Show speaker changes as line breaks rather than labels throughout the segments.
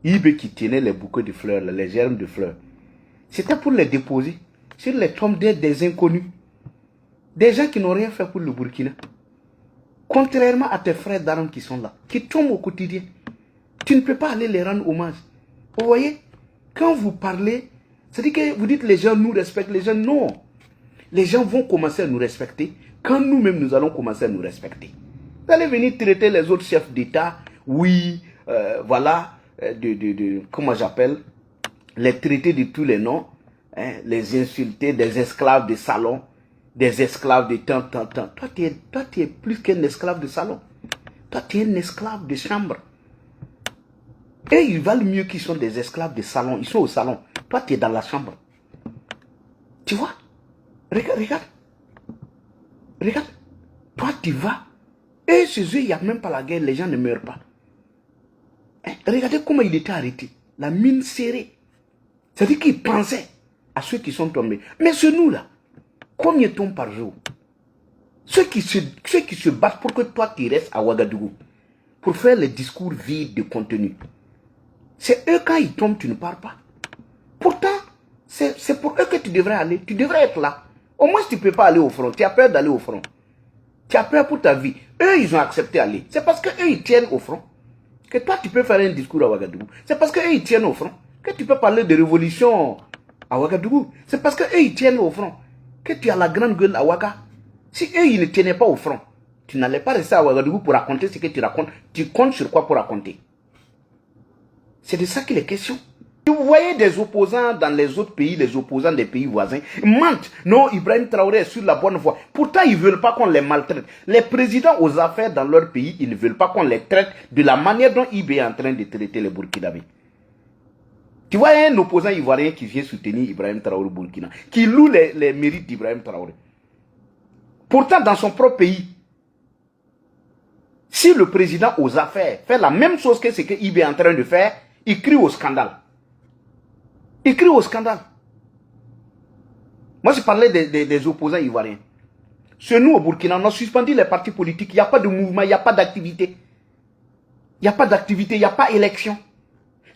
Ibe qui tenait les bouquets de fleurs, les germes de fleurs, c'était pour les déposer sur les tombes des inconnus. Des gens qui n'ont rien fait pour le Burkina. Contrairement à tes frères d'armes qui sont là, qui tombent au quotidien. Tu ne peux pas aller les rendre hommage. Vous voyez, quand vous parlez, c'est-à-dire que vous dites les gens nous respectent, les gens non. Les gens vont commencer à nous respecter quand nous-mêmes nous allons commencer à nous respecter. Vous allez venir traiter les autres chefs d'État, oui, voilà, comment j'appelle, les traiter de tous les noms, hein, les insulter, des esclaves de salon, des esclaves de tant. Toi, tu es plus qu'un esclave de salon. Toi, tu es un esclave de chambre. Et ils valent mieux qu'ils sont des esclaves de salon. Ils sont au salon. Toi, tu es dans la chambre. Tu vois? Regarde. Regarde. Toi, tu vas. Et chez eux, il n'y a même pas la guerre. Les gens ne meurent pas. Hein? Regardez comment il était arrêté. La mine serrée. C'est-à-dire qu'il pensait à ceux qui sont tombés. Mais c'est nous là. Combien tombent par jour? Ceux qui se battent pour que toi, tu restes à Ouagadougou. Pour faire les discours vides de contenu. C'est eux, quand ils tombent, tu ne pars pas. Pourtant, c'est pour eux que tu devrais aller. Tu devrais être là. Au moins, tu ne peux pas aller au front. Tu as peur d'aller au front. Tu as peur pour ta vie. Eux, ils ont accepté d'aller. C'est parce qu'eux, ils tiennent au front. Que toi, tu peux faire un discours à Ouagadougou. C'est parce qu'eux, ils tiennent au front. Que tu peux parler de révolution à Ouagadougou. C'est parce qu'eux, ils tiennent au front. Que tu as la grande gueule à Ouaga. Si eux, ils ne tenaient pas au front, tu n'allais pas rester à Ouagadougou pour raconter ce que tu racontes. Tu comptes sur quoi pour raconter? C'est de ça qu'il est question. Vous voyez des opposants dans les autres pays, les opposants des pays voisins, mentent. Non, Ibrahim Traoré est sur la bonne voie. Pourtant, ils ne veulent pas qu'on les maltraite. Les présidents aux affaires dans leur pays, ils ne veulent pas qu'on les traite de la manière dont IB est en train de traiter les Burkinabés. Tu vois un opposant ivoirien qui vient soutenir Ibrahim Traoré au Burkina, qui loue les mérites d'Ibrahim Traoré. Pourtant, dans son propre pays, si le président aux affaires fait la même chose que ce que IB est en train de faire, il crie au scandale. Il crie au scandale. Moi, je parlais des opposants ivoiriens. Chez nous, au Burkina, on a suspendu les partis politiques. Il n'y a pas de mouvement, il n'y a pas d'activité. Il n'y a pas d'activité, il n'y a pas d'élection.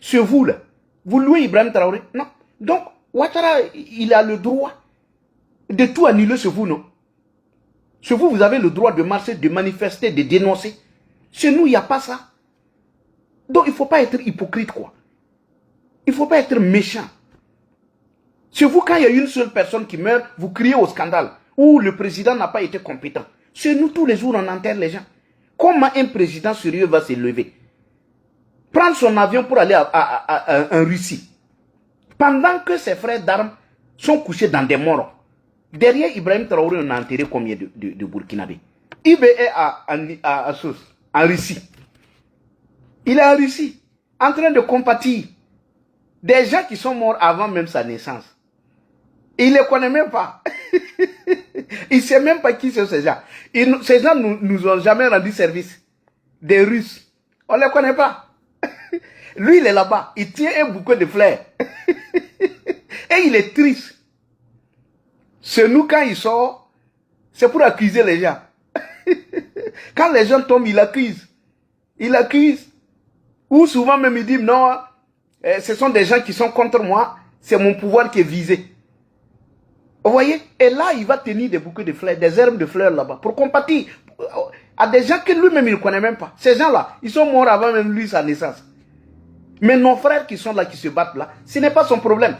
C'est vous, là. Vous louez Ibrahim Traoré? Non. Donc, Ouattara, il a le droit de tout annuler chez vous, non? Chez vous, vous avez le droit de marcher, de manifester, de dénoncer. Chez nous, il n'y a pas ça. Donc, il ne faut pas être hypocrite, quoi. Il ne faut pas être méchant. Chez vous, quand il y a une seule personne qui meurt, vous criez au scandale. Ou le président n'a pas été compétent. Chez nous, tous les jours, on enterre les gens. Comment un président sérieux va se lever? Prendre son avion pour aller en Russie. Pendant que ses frères d'armes sont couchés dans des morts. Derrière Ibrahim Traoré, on a enterré combien de Burkinabés? IB est en Russie. Il est en Russie, en train de compatir. Des gens qui sont morts avant même sa naissance. Il ne les connaît même pas. Il ne sait même pas qui sont ces gens. Ces gens ne nous ont jamais rendu service. Des Russes. On ne les connaît pas. Lui, il est là-bas. Il tient un bouquet de fleurs. Et il est triste. C'est nous, quand il sort, c'est pour accuser les gens. Quand les gens tombent, il accuse. Il accuse. Ou souvent même il dit, non, ce sont des gens qui sont contre moi, c'est mon pouvoir qui est visé. Vous voyez? Et là, il va tenir des bouquets de fleurs, des herbes de fleurs là-bas, pour compatir à des gens que lui-même il ne connaît même pas. Ces gens-là, ils sont morts avant même lui sa naissance. Mais nos frères qui sont là, qui se battent là, ce n'est pas son problème.